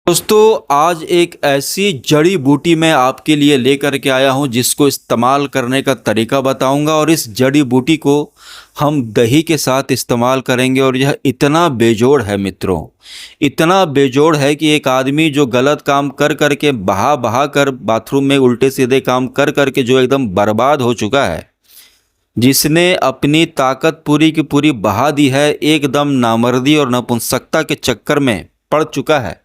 दोस्तों आज एक ऐसी जड़ी बूटी मैं आपके लिए लेकर के आया हूं जिसको इस्तेमाल करने का तरीका बताऊंगा और इस जड़ी बूटी को हम दही के साथ इस्तेमाल करेंगे और यह इतना बेजोड़ है मित्रों, इतना बेजोड़ है कि एक आदमी जो गलत काम कर कर के बहा बहा कर बाथरूम में उल्टे सीधे काम कर कर के जो एकदम बर्बाद हो चुका है, जिसने अपनी ताकत पूरी की पूरी बहा दी है, एकदम नामर्दी और नपुंसकता के चक्कर में पड़ चुका है,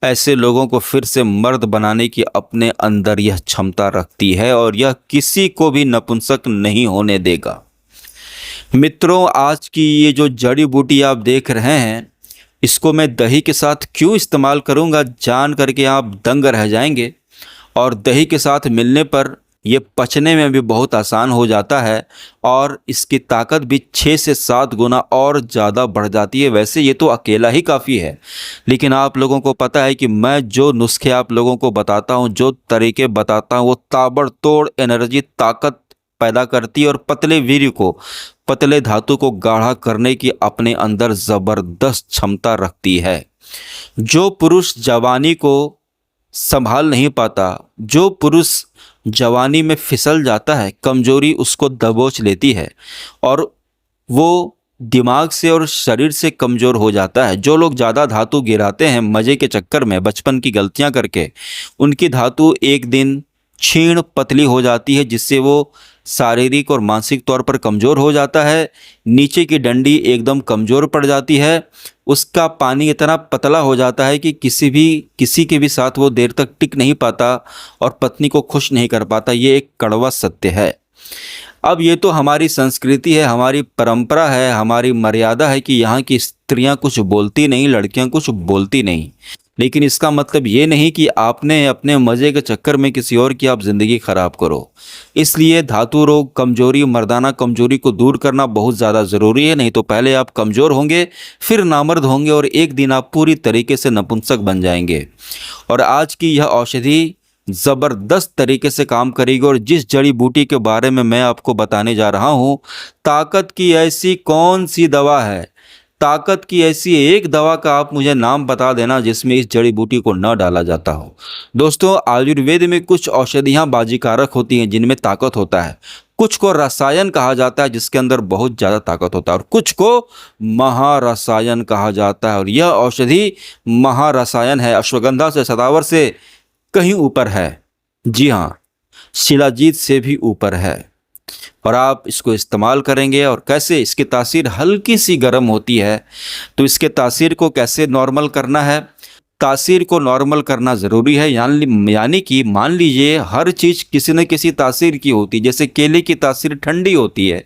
ऐसे लोगों को फिर से मर्द बनाने की अपने अंदर यह क्षमता रखती है और यह किसी को भी नपुंसक नहीं होने देगा। मित्रों आज की ये जो जड़ी बूटी आप देख रहे हैं, इसको मैं दही के साथ क्यों इस्तेमाल करूँगा जान करके आप दंग रह जाएंगे। और दही के साथ मिलने पर ये पचने में भी बहुत आसान हो जाता है और इसकी ताकत भी 6 से 7 गुना और ज़्यादा बढ़ जाती है। वैसे ये तो अकेला ही काफ़ी है, लेकिन आप लोगों को पता है कि मैं जो नुस्खे आप लोगों को बताता हूँ, जो तरीके बताता हूँ, वो ताबड़तोड़ एनर्जी ताकत पैदा करती है और पतले वीर्य को, पतले धातु को गाढ़ा करने की अपने अंदर ज़बरदस्त क्षमता रखती है। जो पुरुष जवानी को संभाल नहीं पाता, जो पुरुष जवानी में फिसल जाता है, कमजोरी उसको दबोच लेती है और वो दिमाग से और शरीर से कमज़ोर हो जाता है। जो लोग ज़्यादा धातु गिराते हैं मज़े के चक्कर में, बचपन की गलतियां करके, उनकी धातु एक दिन क्षीण पतली हो जाती है, जिससे वो शारीरिक और मानसिक तौर पर कमज़ोर हो जाता है। नीचे की डंडी एकदम कमज़ोर पड़ जाती है, उसका पानी इतना पतला हो जाता है कि किसी के भी साथ वो देर तक टिक नहीं पाता और पत्नी को खुश नहीं कर पाता। ये एक कड़वा सत्य है। अब ये तो हमारी संस्कृति है, हमारी परंपरा है, हमारी मर्यादा है कि यहाँ की स्त्रियाँ कुछ बोलती नहीं, लड़कियाँ कुछ बोलती नहीं, लेकिन इसका मतलब ये नहीं कि आपने अपने मज़े के चक्कर में किसी और की आप ज़िंदगी ख़राब करो। इसलिए धातु रोग, कमजोरी, मर्दाना कमजोरी को दूर करना बहुत ज़्यादा ज़रूरी है। नहीं तो पहले आप कमज़ोर होंगे, फिर नामर्द होंगे और एक दिन आप पूरी तरीके से नपुंसक बन जाएंगे। और आज की यह औषधि ज़बरदस्त तरीके से काम करेगी और जिस जड़ी बूटी के बारे में मैं आपको बताने जा रहा हूँ, ताकत की ऐसी कौन सी दवा है, ताकत की ऐसी एक दवा का आप मुझे नाम बता देना जिसमें इस जड़ी बूटी को न डाला जाता हो। दोस्तों आयुर्वेद में कुछ औषधियाँ बाजीकारक होती हैं जिनमें ताकत होता है, कुछ को रसायन कहा जाता है जिसके अंदर बहुत ज़्यादा ताकत होता है और कुछ को महारसायन कहा जाता है। और यह औषधि महारसायन है, अश्वगंधा से, शतावर से कहीं ऊपर है। जी हाँ, शिलाजीत से भी ऊपर है। और आप इसको इस्तेमाल करेंगे और कैसे, इसकी तासीर हल्की सी गर्म होती है, तो इसके तासीर को कैसे नॉर्मल करना है। तासीर को नॉर्मल करना ज़रूरी है, यानी कि मान लीजिए हर चीज़ किसी न किसी तासीर की होती है। जैसे केले की तासीर ठंडी होती है,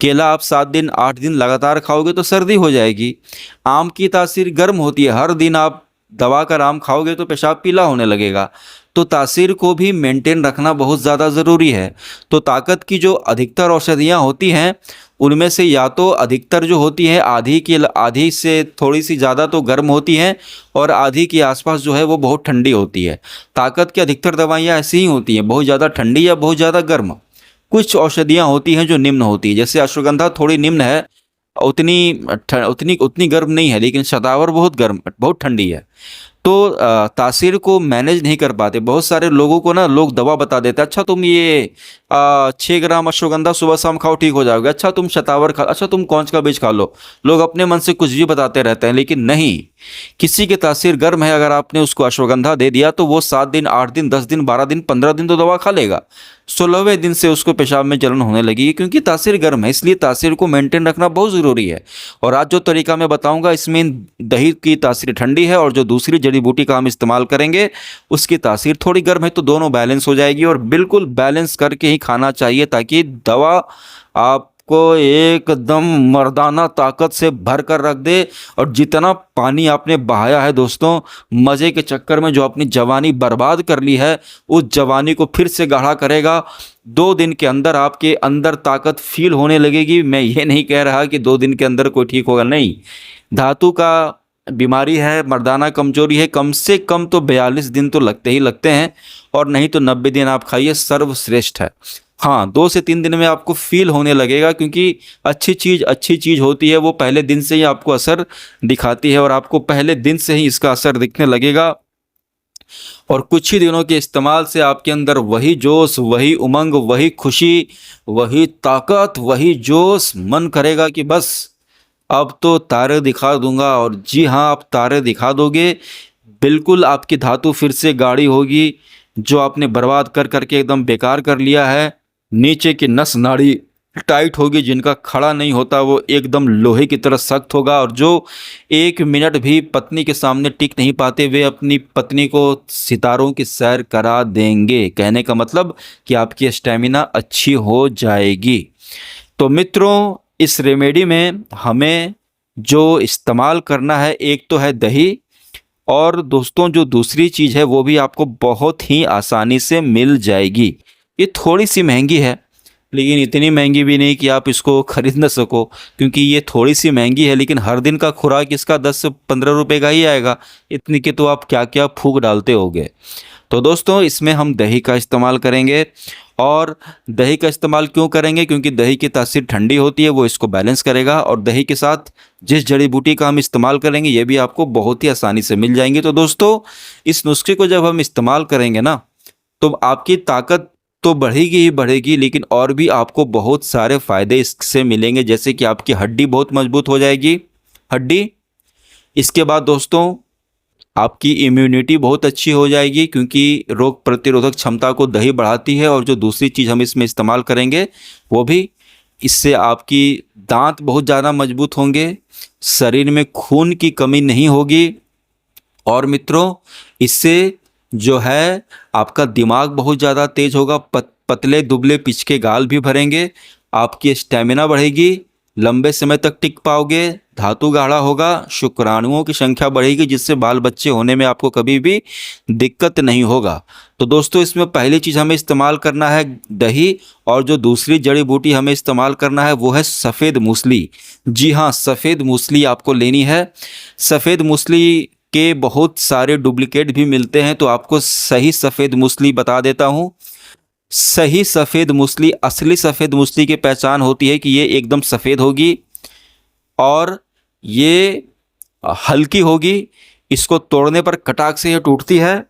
केला आप 7 दिन 8 दिन लगातार खाओगे तो सर्दी हो जाएगी। आम की तासीर गर्म होती है, हर दिन आप दबा कर आम खाओगे तो पेशाब पीला होने लगेगा। तो तासीर को भी मेंटेन रखना बहुत ज़्यादा ज़रूरी है। तो ताकत की जो अधिकतर औषधियाँ होती हैं उनमें से या तो अधिकतर जो होती है आधी से थोड़ी सी ज़्यादा तो गर्म होती हैं और आधी के आसपास जो है वो बहुत ठंडी होती है। ताकत की अधिकतर दवाइयाँ ऐसी ही होती हैं, बहुत ज़्यादा ठंडी या बहुत ज़्यादा गर्म। कुछ औषधियाँ होती हैं जो निम्न होती है, जैसे अश्वगंधा थोड़ी निम्न है, उतनी गर्म नहीं है, लेकिन शतावर बहुत गर्म, बहुत ठंडी है। तो तासीर को मैनेज नहीं कर पाते। बहुत सारे लोगों को ना लोग दवा बता देते हैं, अच्छा तुम ये 6 ग्राम अश्वगंधा सुबह शाम खाओ ठीक हो जाओगे, अच्छा तुम शतावर खा, अच्छा तुम कौन का बीज खा लो। लोग अपने मन से कुछ भी बताते रहते हैं, लेकिन नहीं, किसी की तासीर गर्म है, अगर आपने उसको अश्वगंधा दे दिया तो वो 7 दिन 8 दिन 10 दिन 12 दिन 15 दिन तो दवा खा लेगा। 16वें दिन से उसको पेशाब में जलन होने लगेगी, क्योंकि तासीर गर्म है। इसलिए तासीर को मेंटेन रखना बहुत ज़रूरी है। और आज जो तरीका मैं बताऊंगा इसमें दही की तासीर ठंडी है और जो दूसरी जड़ी बूटी का हम इस्तेमाल करेंगे उसकी तासीर थोड़ी गर्म है, तो दोनों बैलेंस हो जाएगी। और बिल्कुल बैलेंस करके ही खाना चाहिए ताकि दवा आपको एकदम मर्दाना ताकत से भर कर रख दे। और जितना पानी आपने बहाया है दोस्तों मज़े के चक्कर में, जो अपनी जवानी बर्बाद कर ली है, उस जवानी को फिर से गाढ़ा करेगा। 2 दिन के अंदर आपके अंदर ताकत फील होने लगेगी। मैं ये नहीं कह रहा कि 2 दिन के अंदर कोई ठीक होगा, नहीं। धातु का बीमारी है, मर्दाना कमजोरी है, कम से कम तो 42 दिन तो लगते ही लगते हैं, और नहीं तो 90 दिन आप खाइए, सर्वश्रेष्ठ है। हाँ, 2 से 3 दिन में आपको फील होने लगेगा, क्योंकि अच्छी चीज़ होती है वो पहले दिन से ही आपको असर दिखाती है और आपको पहले दिन से ही इसका असर दिखने लगेगा। और कुछ ही दिनों के इस्तेमाल से आपके अंदर वही जोश, वही उमंग, वही खुशी, वही ताकत, वही जोश, मन करेगा कि बस अब तो तारे दिखा दूंगा। और जी हाँ, आप तारे दिखा दोगे, बिल्कुल आपकी धातु फिर से गाढ़ी होगी। जो आपने बर्बाद कर करके एकदम बेकार कर लिया है, नीचे की नस नाड़ी टाइट होगी, जिनका खड़ा नहीं होता वो एकदम लोहे की तरह सख्त होगा। और जो 1 मिनट भी पत्नी के सामने टिक नहीं पाते, वे अपनी पत्नी को सितारों की सैर करा देंगे। कहने का मतलब कि आपकी स्टेमिना अच्छी हो जाएगी। तो मित्रों, इस रेमेडी में हमें जो इस्तेमाल करना है, एक तो है दही, और दोस्तों जो दूसरी चीज़ है वो भी आपको बहुत ही आसानी से मिल जाएगी। ये थोड़ी सी महंगी है, लेकिन इतनी महंगी भी नहीं कि आप इसको खरीद न सको, क्योंकि ये थोड़ी सी महंगी है, लेकिन हर दिन का खुराक इसका 10 से 15 रुपये का ही आएगा। इतनी के तो आप क्या क्या फूक डालते होगे। तो दोस्तों, इसमें हम दही का इस्तेमाल करेंगे। और दही का इस्तेमाल क्यों करेंगे? क्योंकि दही की तासीर ठंडी होती है, वो इसको बैलेंस करेगा। और दही के साथ जिस जड़ी बूटी का हम इस्तेमाल करेंगे, ये भी आपको बहुत ही आसानी से मिल जाएंगी। तो दोस्तों, इस नुस्खे को जब हम इस्तेमाल करेंगे ना, तो आपकी ताकत तो बढ़ेगी ही बढ़ेगी, लेकिन और भी आपको बहुत सारे फ़ायदे इससे मिलेंगे। जैसे कि आपकी हड्डी बहुत मजबूत हो जाएगी, हड्डी। इसके बाद दोस्तों, आपकी इम्यूनिटी बहुत अच्छी हो जाएगी, क्योंकि रोग प्रतिरोधक क्षमता को दही बढ़ाती है। और जो दूसरी चीज़ हम इसमें इस्तेमाल करेंगे, वो भी इससे आपकी दांत बहुत ज़्यादा मजबूत होंगे, शरीर में खून की कमी नहीं होगी। और मित्रों, इससे जो है आपका दिमाग बहुत ज़्यादा तेज होगा, पतले दुबले पिचके गाल भी भरेंगे, आपकी स्टेमिना बढ़ेगी, लंबे समय तक टिक पाओगे, धातु गाढ़ा होगा, शुक्राणुओं की संख्या बढ़ेगी, जिससे बाल बच्चे होने में आपको कभी भी दिक्कत नहीं होगा। तो दोस्तों, इसमें पहली चीज़ हमें इस्तेमाल करना है दही, और जो दूसरी जड़ी बूटी हमें इस्तेमाल करना है वो है सफ़ेद मूसली। जी हाँ, सफ़ेद मूसली आपको लेनी है। सफ़ेद मूसली के बहुत सारे डुप्लीकेट भी मिलते हैं, तो आपको सही सफ़ेद मूसली बता देता हूँ। सही सफ़ेद मूसली, असली सफ़ेद मूसली की पहचान होती है कि ये एकदम सफ़ेद होगी और ये हल्की होगी। इसको तोड़ने पर कटाक से ये टूटती है,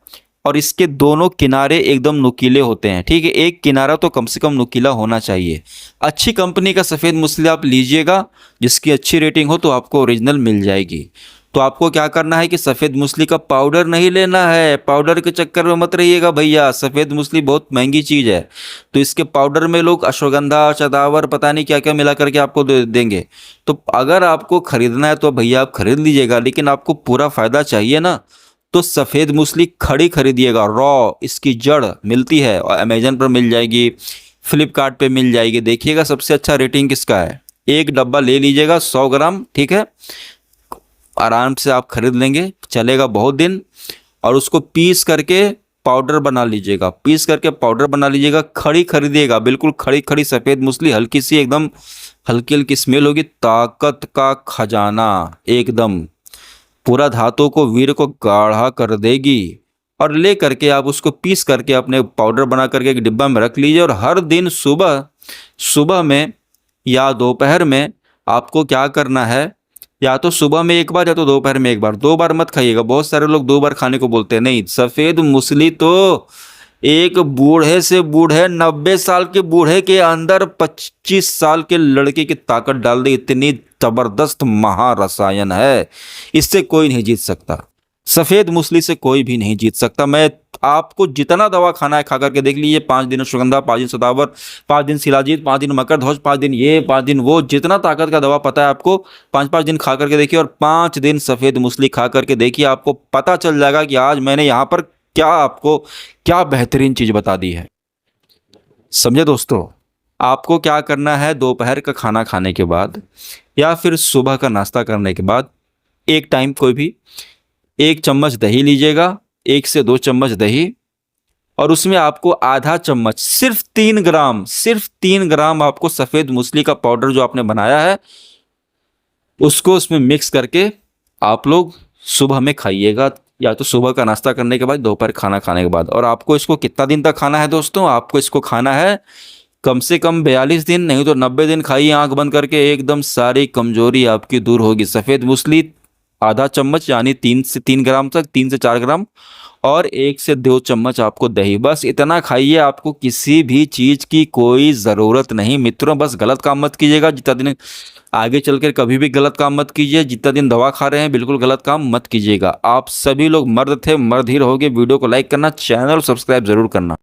और इसके दोनों किनारे एकदम नुकीले होते हैं। ठीक है, एक किनारा तो कम से कम नुकीला होना चाहिए। अच्छी कंपनी का सफ़ेद मूसली आप लीजिएगा, जिसकी अच्छी रेटिंग हो, तो आपको ओरिजिनल मिल जाएगी। तो आपको क्या करना है कि सफ़ेद मूसली का पाउडर नहीं लेना है। पाउडर के चक्कर में मत रहिएगा भैया, सफ़ेद मूसली बहुत महंगी चीज़ है। तो इसके पाउडर में लोग अश्वगंधा, शतावर, पता नहीं क्या क्या मिला करके आपको देंगे। तो अगर आपको ख़रीदना है तो भैया आप खरीद लीजिएगा, लेकिन आपको पूरा फ़ायदा चाहिए ना, तो सफ़ेद मूसली खड़ी खरीदिएगा, रॉ। इसकी जड़ मिलती है, और अमेजन पर मिल जाएगी, फ्लिपकार्ट पे मिल जाएगी। देखिएगा सबसे अच्छा रेटिंग किसका है। एक डब्बा ले लीजिएगा, 100 ग्राम, ठीक है, आराम से आप खरीद लेंगे, चलेगा बहुत दिन। और उसको पीस करके पाउडर बना लीजिएगा, पीस करके पाउडर बना लीजिएगा। खड़ी खरीदिएगा, बिल्कुल खड़ी खड़ी सफ़ेद मूसली, हल्की सी एकदम हल्की हल्की स्मेल होगी, ताकत का खजाना एकदम, पूरा धातु को, वीर को गाढ़ा कर देगी। और ले करके आप उसको पीस करके अपने पाउडर बना करके एक डिब्बा में रख लीजिए। और हर दिन सुबह सुबह में या दोपहर में आपको क्या करना है, या तो सुबह में एक बार या तो दोपहर में एक बार, 2 बार मत खाइएगा। बहुत सारे लोग 2 बार खाने को बोलते हैं, नहीं। सफ़ेद मूसली तो एक बूढ़े से बूढ़े, 90 साल के बूढ़े के अंदर 25 साल के लड़के की ताकत डाल दे, इतनी ज़बरदस्त महारसायन है। इससे कोई नहीं जीत सकता, सफ़ेद मूसली से कोई भी नहीं जीत सकता। मैं आपको जितना दवा खाना है खा करके देख लीजिए, 5 दिन अश्वगंधा, 5 दिन सदावर, 5 दिन शिलाजीत, 5 दिन मकर ध्वज, 5 दिन ये, 5 दिन वो, जितना ताकत का दवा पता है आपको, 5-5 दिन खा करके देखिए। और 5 दिन सफ़ेद मूसली खा करके देखिए, आपको पता चल जाएगा कि आज मैंने यहाँ पर क्या आपको क्या बेहतरीन चीज़ बता दी है। समझे दोस्तों? आपको क्या करना है, दोपहर का खाना खाने के बाद या फिर सुबह का नाश्ता करने के बाद, एक टाइम कोई भी 1 चम्मच दही लीजिएगा, 1 से 2 चम्मच दही, और उसमें आपको आधा चम्मच, सिर्फ 3 ग्राम आपको सफ़ेद मूसली का पाउडर जो आपने बनाया है, उसको उसमें मिक्स करके आप लोग सुबह में खाइएगा, या तो सुबह का नाश्ता करने के बाद, दोपहर खाना खाने के बाद। और आपको इसको कितना दिन तक खाना है दोस्तों? आपको इसको खाना है कम से कम 42 दिन, नहीं तो 90 दिन खाइए आंख बंद करके, एकदम सारी कमजोरी आपकी दूर होगी। सफ़ेद मूसली आधा चम्मच यानी 3 से 3 ग्राम तक, 3 से 4 ग्राम, और 1 से 2 चम्मच आपको दही। बस इतना खाइए, आपको किसी भी चीज़ की कोई ज़रूरत नहीं मित्रों। बस गलत काम मत कीजिएगा, जितना दिन आगे चलकर कभी भी गलत काम मत कीजिए। जितना दिन दवा खा रहे हैं बिल्कुल गलत काम मत कीजिएगा। आप सभी लोग मर्द थे, मर्द ही रहोगे। वीडियो को लाइक करना, चैनल सब्सक्राइब ज़रूर करना।